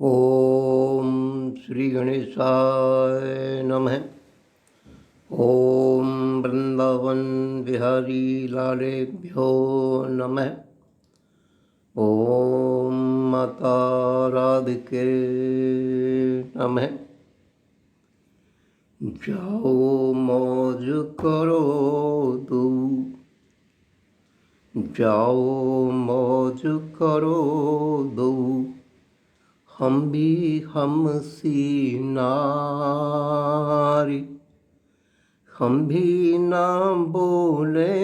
ओम श्री गणेशाय नमः। ओम वृंदावन बिहारी लालेभ्यो नमः। ओम माता राधिके नमः। जाओ मौज करो तू, जाओ मौज करो दो, हम भी हमसी नारी, हम भी ना बोले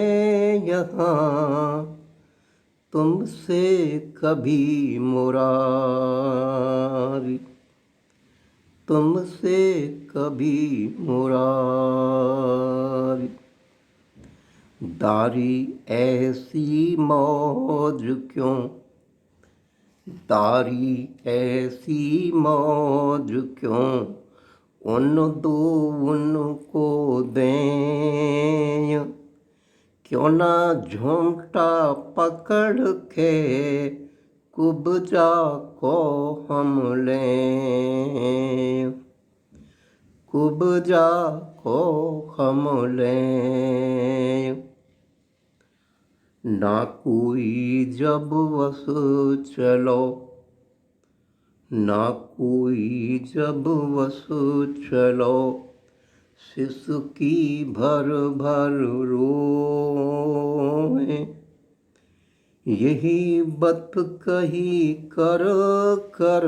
यहाँ तुमसे कभी मुरारी, तुमसे कभी मुरारी। दारी ऐसी मौज क्यों, दारी ऐसी मौज क्यों, उन दो उनको दें, क्यों ना झूमटा पकड़ के कुब्जा को हम लें, कुब्जा को हम लें। ना कोई जब वस चलो, ना कोई जब वस चलो, सिसकी भर भर रोए, यही बत कही कर कर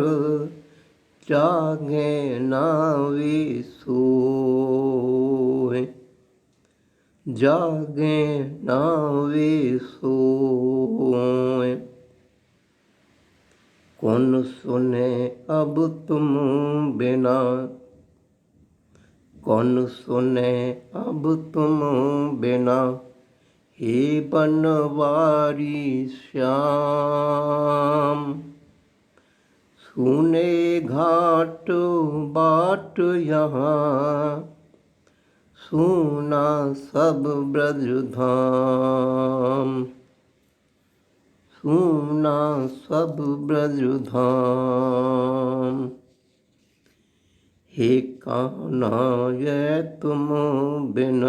जागे ना वे सोए, जागे ना वे सोए। कौन सुने अब तुम बिना, कौन सुने अब तुम बिना, हे बनवारी श्याम। सुने घाट बाट यहाँ, सुना सब ब्रज धाम, सुना सब ब्रज धाम। हे कान्हा ये तुम बिन,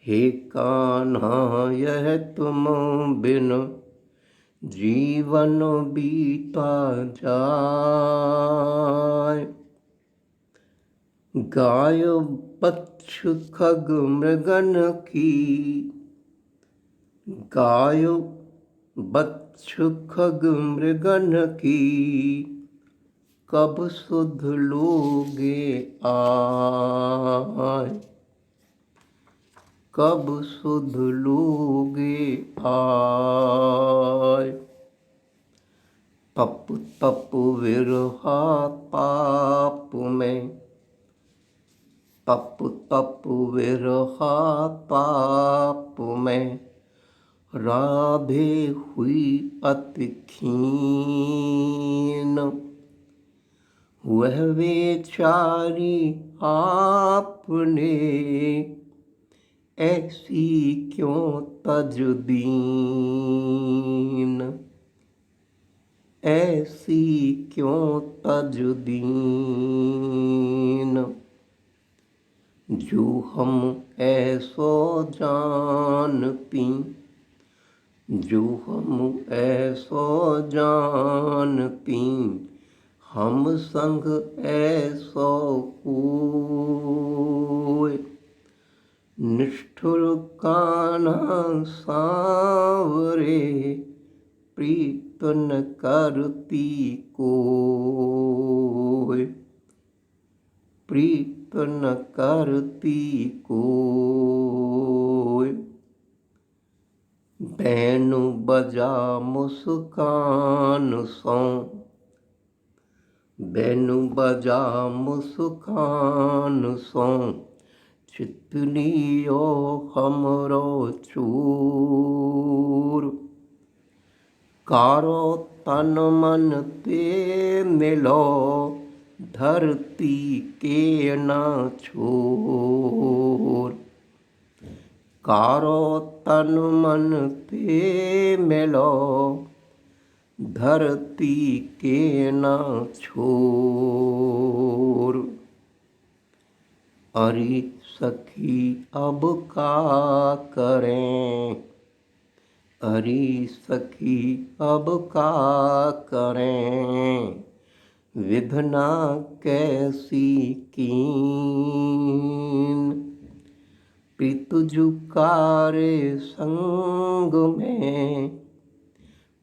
हे कान्हा यह तुम बिन, जीवन बीता जाए। गाय बच्छ खग मृगन की, गाय बच्छ खग मृगन की, कब सुध लोगे आए, कब सुध लोगे आए। तप तप विरहा पाप में, तप तप विरहा पाप में, राधे हुई अति क्षीण। वह बेचारी आपने ऐसी क्यों तज दीन, ऐसी क्यों तज दीन। जो हम ऐसो जानती, जो हम ऐसो जानती, हम संग ऐसो कोय। निष्ठुर कान्हा सांवरे, प्रीत न करती कोय, प्रीत न करती कोय। बैनु बजा मुस्कान सो, बैनु बजा मुस्कान सो, चितलियो हमरो चूर। कारो तन मन ते मिलो, धरती के ना छोर। कारो तन मन ते मिलो, धरती के न छोर। अरे सखी अब का करें, अरे सखी अब का करें, विधना कैसी कीन। प्रीत झुकारे संग में,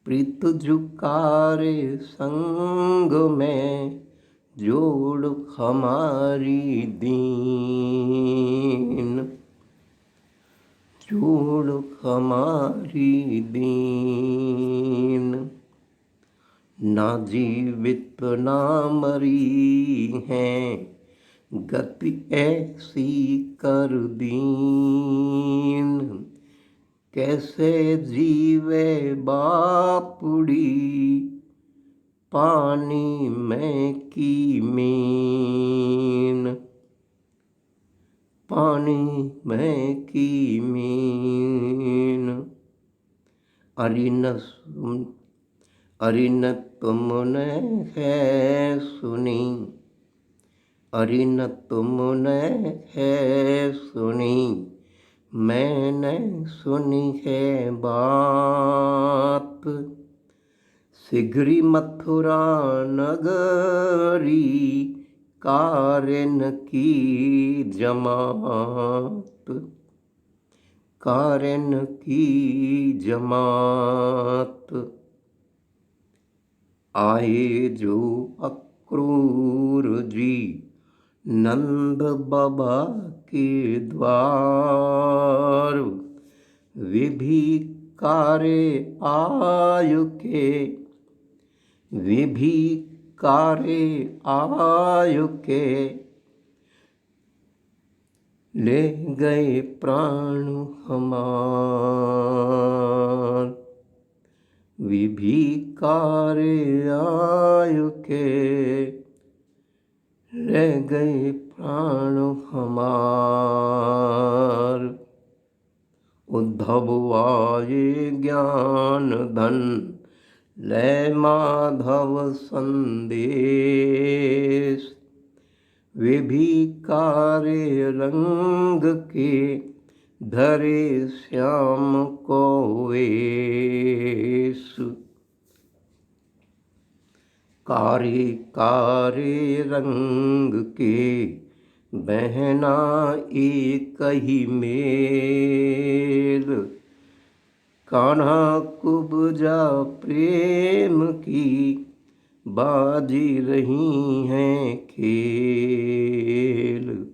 प्रीत झुकारे संग में, जोड़ हमारी दीन, जोड़ हमारी दीन। ना जीवित ना मरी हैं, गति ऐसी कर दीन। कैसे जीवे बापुड़ी, पानी में की मीन, पानी में की मीन। अरे न तुमने है सुनी, अरे न तुमने है सुनी, मैंने सुनी है बात। शीघ्री मथुरा नगरी, कारिन की जमात, कारिन की जमात। आए जो अक्रूर जी, नंद बाबा के द्वार। वे भी कारे आयु के, वे भी कारे आयु के, ले गए प्राण हमार। वे भी कारे आयु के, ले गए प्राण हमार। उद्धव आए ज्ञान धन, ले माधव संदेश। वे भी कारे रंग के, धरे श्याम को वेश। कारे कारे रंग के, बहना एक ही मेल। कान्हा कुब्जा प्रेम की, बाजी रही हैं खेल।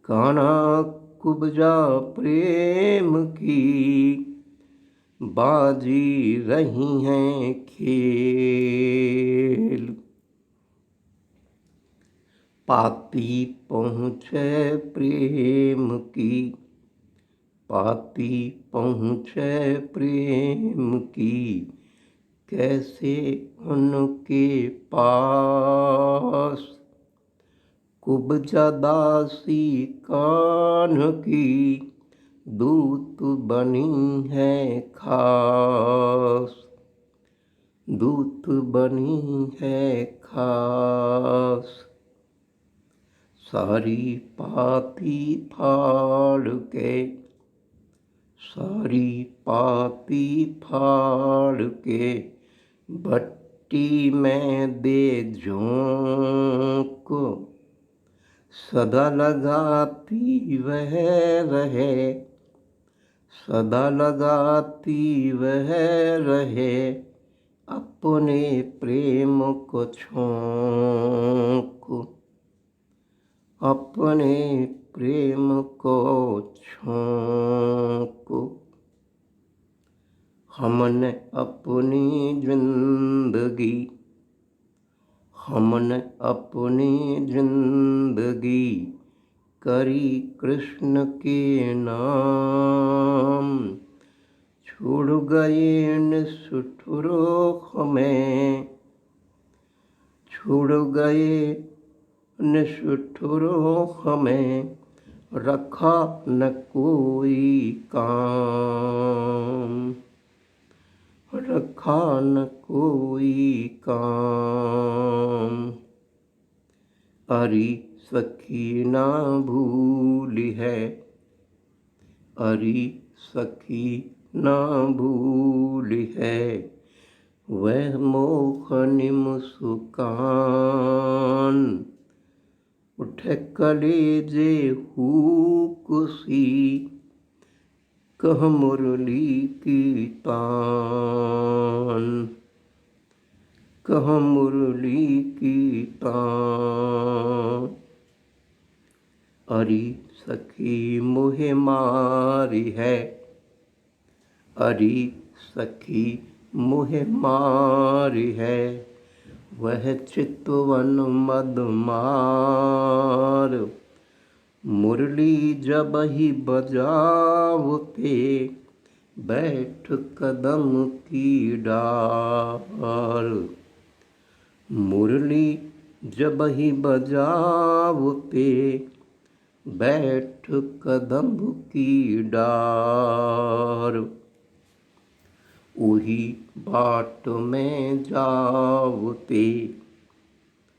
कान्हा कुब्जा प्रेम की, बाजी रही हैं खेल। पाती पहुँचे प्रेम की, पाती पहुँचे प्रेम की, कैसे उनके पास। कुब्जा दासी कान्ह की, दूत बनी है खास, दूत बनी है खास। सारी पाती फाड़ के, सारी पाती फाड़ के, भट्टी में दे झोंक। सदा लगाती वह रहे, सदा लगाती वह रहे, अपने प्रेम को छोंक, अपने प्रेम को छोंक। हमने अपनी जिंदगी, हमने अपनी जिंदगी, करी कृष्ण के नाम। छोड़ गए निष्ठुरो हमें, छोड़ गए निष्ठुरो हमें, रखा न कोई काम, रखा न कोई काम। अरी सखी ना भूली है, अरी सखी ना भूली है, वह मोहनी मुस्कान। उठे कलेजे हुक सी, कह मुरली की तान, कह मुरली की तान। अरी सखी मोहे मारी है, अरी सखी मोहे मारी है, वह चितवन मदमार। मुरली जब ही बजावते, बैठ कदम की डार। मुरली जब ही बजावते, बैठ कदम की डार। वही बाट में जावते,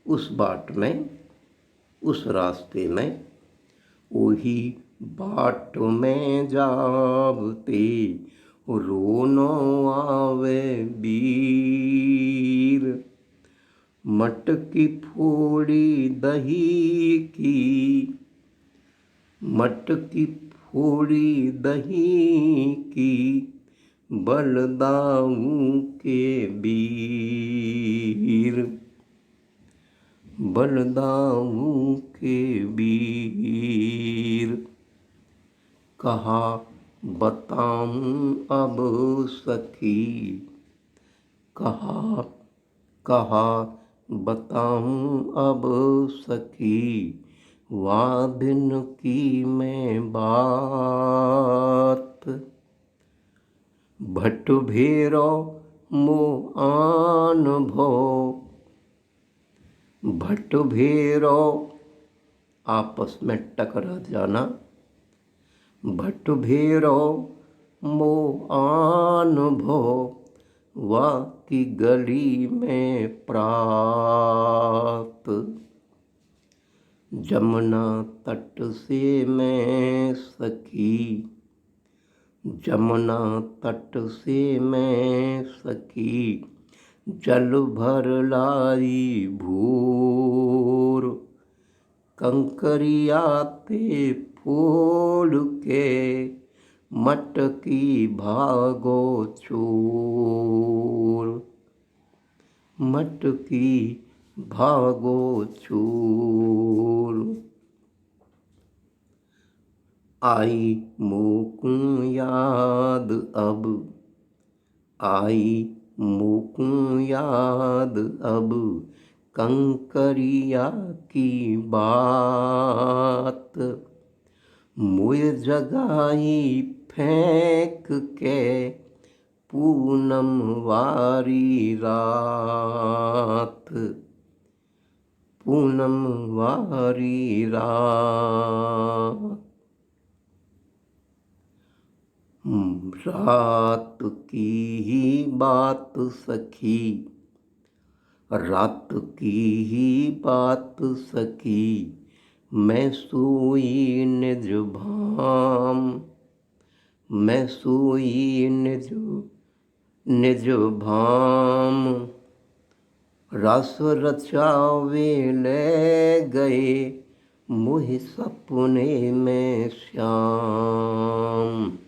उस बाट में, उस रास्ते में, वही बाट में जावते, रोनो आवे बीर। मटकी फोड़ी दही की, मटकी फोड़ी दही की, बलदाऊ के वीर, बलदाऊ के वीर। कहा बताऊं अब सखी, कहा बताऊं अब सखी, वाभिन की मैं बात। भट भेरो मो आन भो, भट भेरो आपस में टकरा जाना। भट भेरो मो आन भो, वा की गली में प्रात। जमुना तट से मैं सखी, जमुना तट से मैं सखी, जल भर लाई भूर। कंकरिया ते फूल के, मटकी भागो चूर, मटकी भागो चूर। आई मोकू याद अब, आई मोकू याद अब, कंकरिया की बात। मुझ जगाई फेंक के, पूनम वारी रात, पूनम वारी रात। रात की ही बात सखी, रात की ही बात सखी, मैं सोई निज भाम, मैं सोई निज भाम। रस रचावे ले गए, मुझ सपने में श्याम।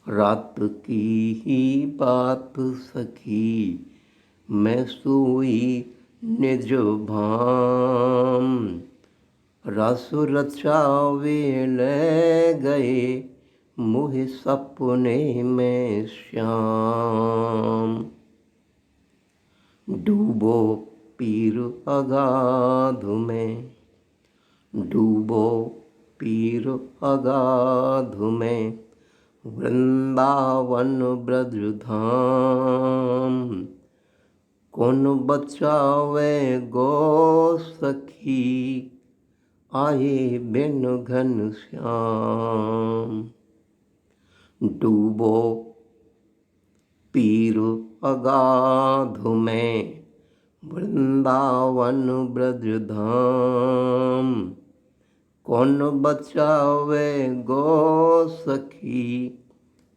रात की ही बात सखी, मैं सोई निज भाम। रस रचावे ले गए, मुझ सपने में श्याम। डूबो पीर अगाध में, डूबो पीर अगाध में, वृंदावन ब्रज धाम। कौन बचावे गो सखी, आए बिन घन श्याम। डूबो पीर अगाध में वृंदावन ब्रज धाम। कौन बचावे गो सखी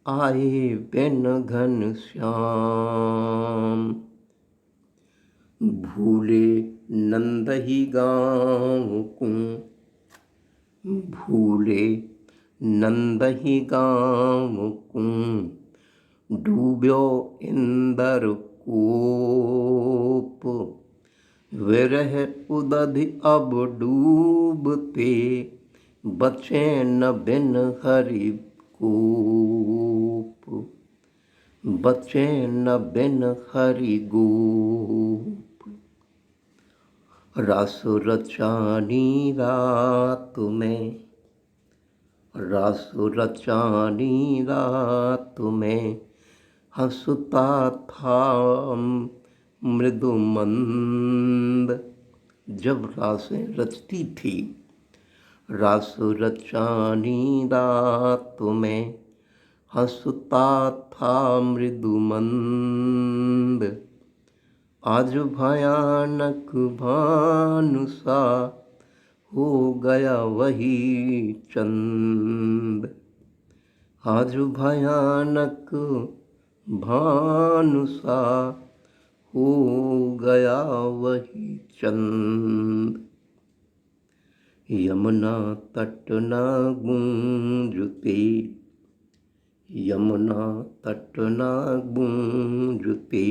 आए बिन घन श्याम। भूले नंद ही गाँव को, भूले नंद ही गाँव को, डूब्यो इंदर कूप। विरह उदधि अब डूबते, बचे न बिन हरि कूप। बचे न बिन हरि गोप। रस रचानी रात में, रस रचानी रात में, हंसता था मृदु मंद। जब रासें रचती थी, रस रचानी रात में, हंसता था मृदु मंद। आज भयानक भानुसा हो गया वही चंद। आज भयानक भानुसा हो गया वही चंद। यमुना तट न गूंजते, यमुना तट न गूंजते,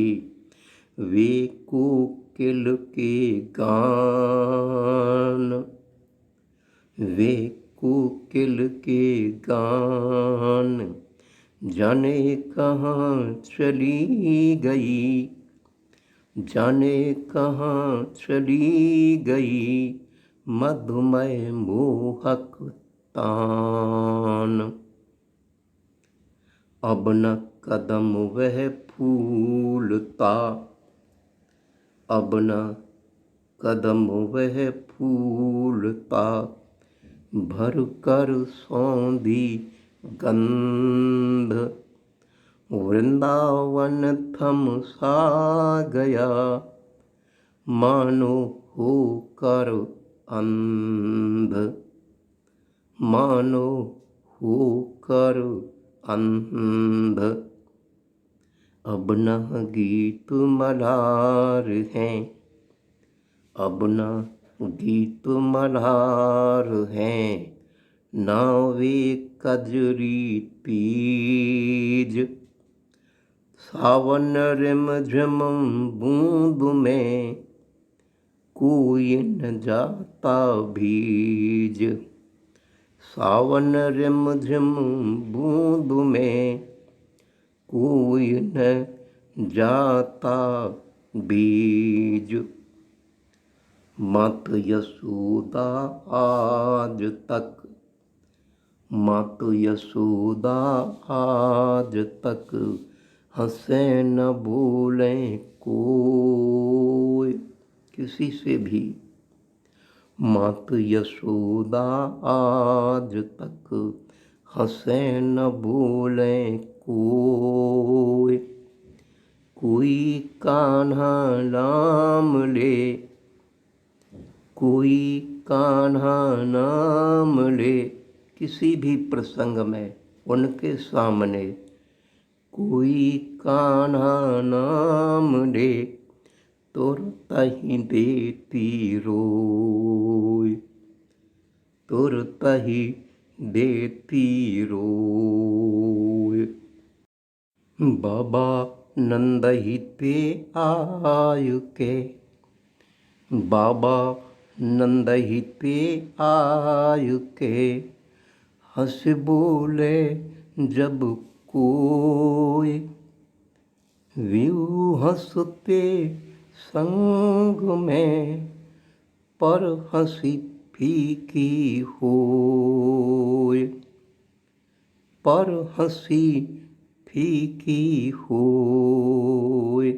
वे कोकिल के गान। वे कोकिल के गान। जाने कहाँ चली गई, जाने कहाँ चली गई, मधुमय मोहक तान। अब न कदम वह फूलता, अब न कदम वह फूलता, भर कर सौंधी गंध। वृंदावन थम सा गया, मानो होकर अंध। मानो होकर अंध। अब न गीत मल्हार हैं, अब न गीत मल्हार हैं, ना वे कजरी तीज। सावन रिम झिम बूंद में, कोई न जाता भीज। सावन रिम झिम बूंद में, कोई न जाता बीज। मात यशोदा आज तक, मात यशोदा आज तक, हंसे न बोले कोई किसी से भी। मात यशोदा आज तक, हंसे न बोले कोई। कोई कान्हा नाम ले, कोई कान्हा नाम ले, किसी भी प्रसंग में उनके सामने। कोई कान्हा नाम ले, तुरत ही देती रोय, तुरत ही देती रोय। बाबा नंद ही ते आयु के, बाबा नंद ही ते आयु के, हंस बोले जब कोई। व्यू हंसते संग में, पर हंसी फीकी होय, पर हंसी फीकी होय।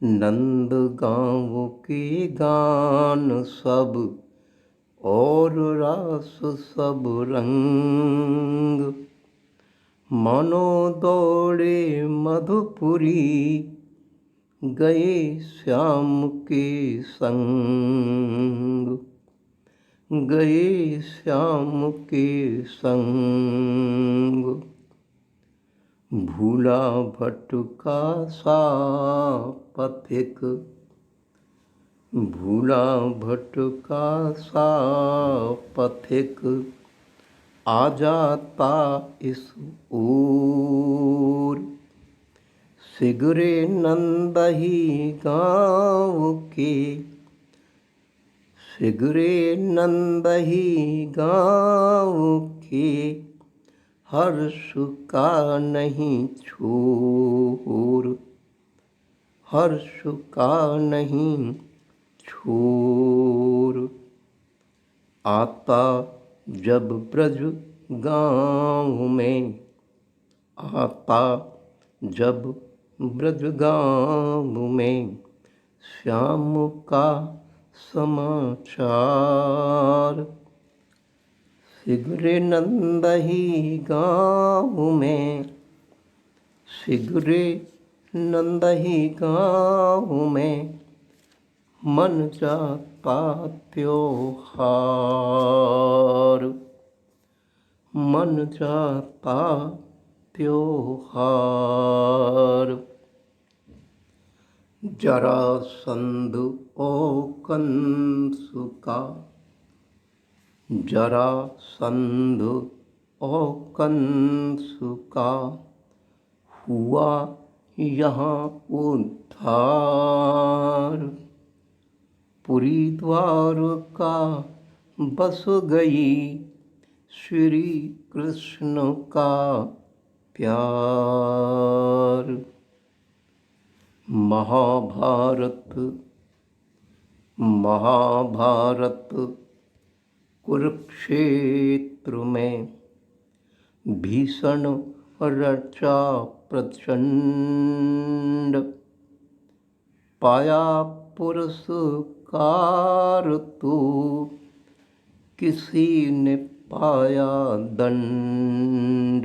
नंद गाँव के गान सब, और रास सब रंग, मानो दौड़े मधुपुरी, गए श्याम के संग, गए श्याम के संग। भूला भटका सा पथिक, भूला भटका सा पथिक, आ जाता इस ओर। सिगरे नंदही गाँव के, सिगरे नंदही गाँव के, हर्ष का नहीं छोर, हर्ष का नहीं छोर। आता जब ब्रज गाँव में, आता जब ब्रज गाँव में, श्याम का समाचार। सिगरे नंदही गाँव में, सिगरे नंदही गाँव में, मन जाता त्योहार, मन जाता त्योहार। जरासंध ओ कंस का, जरासंध ओ कंस का, हुआ यहाँ उद्धार। पुरी द्वारका बस गई, श्री कृष्ण का प्यार। महाभारत, महाभारत कुरुक्षेत्र में, भीषण रचा प्रचंड। पाया पुरस्कार तो, किसी ने पाया दंड।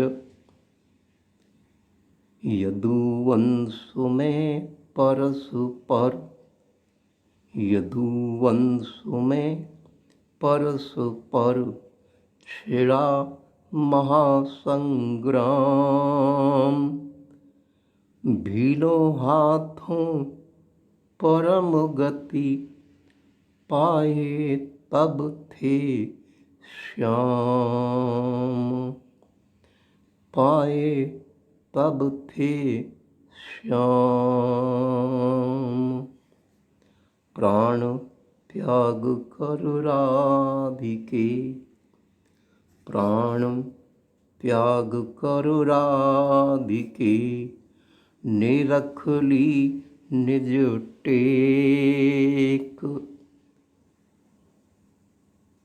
यदुवंश में परस्पर, यदुवंश में परस्पर, छिड़ा महासंग्राम। भीलों हाथों परम गति, पाए तब थे श्याम, पाए तब थे श्याम। प्राण त्याग कर राधिके, प्राण त्याग कर राधिके, ने रख ली निज टेक।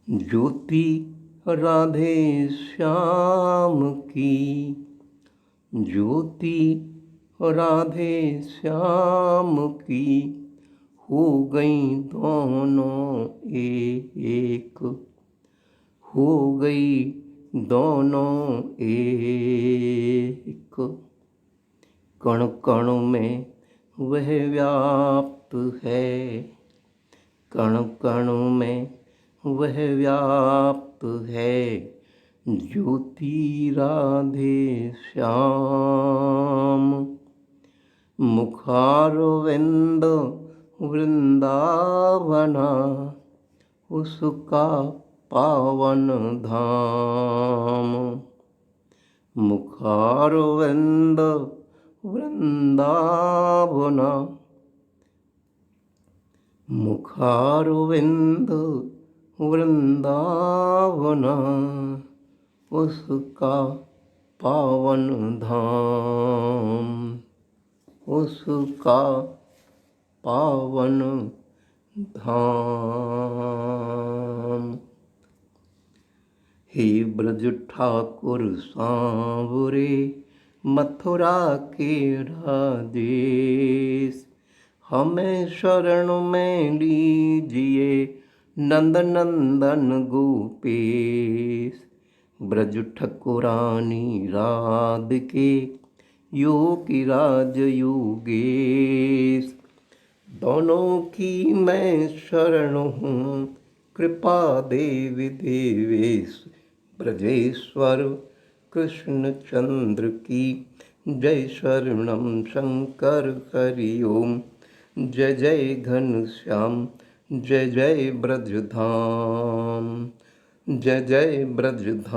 ज्योति राधे श्याम की, ज्योति राधे श्याम की, हो गई दोनों एक, हो गई दोनों एक। कण कण में वह व्याप्त है, कण कण में वह व्याप्त है, ज्योति राधे श्याम। मुखारविंद वृंदावना, उसका पावन धाम। मुखारविंद वृंदावना, मुखारविंद वृंदावना, उसका पावन धाम, उसका पावन धाम। हे ब्रज ठाकुर सांवरे, मथुरा के राजेश, हमें शरण में लीजिए नंद नंदन गोपेश। ब्रज ठकुरानी राधिके योगी राज योगेश। दोनों की मैं शरण हूँ कृपा देवी देवेश। ब्रजेश्वर कृष्ण चंद्र की जय शरणम शंकर हरि ओम। जय जय घनश्याम जय जय ब्रजधाम जय जय ब्रजधाम।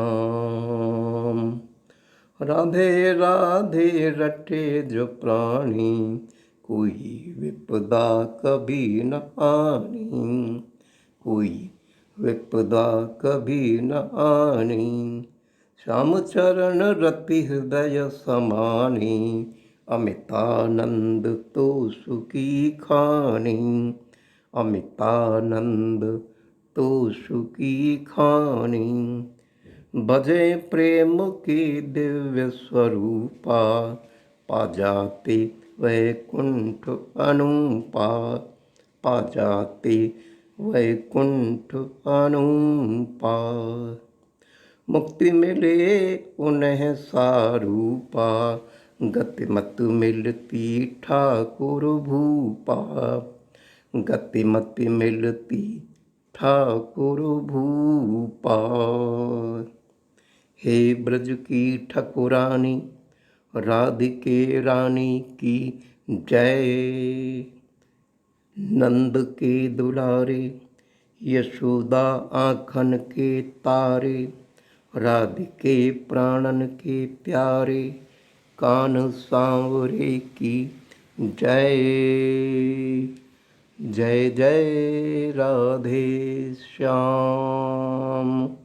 राधे राधे रटे जो प्राणी कोई विपदा कभी न आनी। कोई विपदा कभी न आनी। श्याम चरण रति हृदय समानी। अमितानंद तो सुखी खानी। अमितानंद तो सुखी खानी। भजे प्रेम के दिव्य स्वरूपा पा जाते वैकुंठ अनुपा। पा जाते वैकुंठ अनुपा। मुक्ति मिले उन्हें सारूपा गति मत मिलती ठाकुर भूपा। गति मत मिलती ठाकुर भूपा। हे ब्रज की ठकुरानी राधिके रानी की जय। नंद के दुलारे यशोदा आँखन के तारे। राधिके प्राणन के प्यारे कान सांवरे की जय। जय जय राधे श्याम।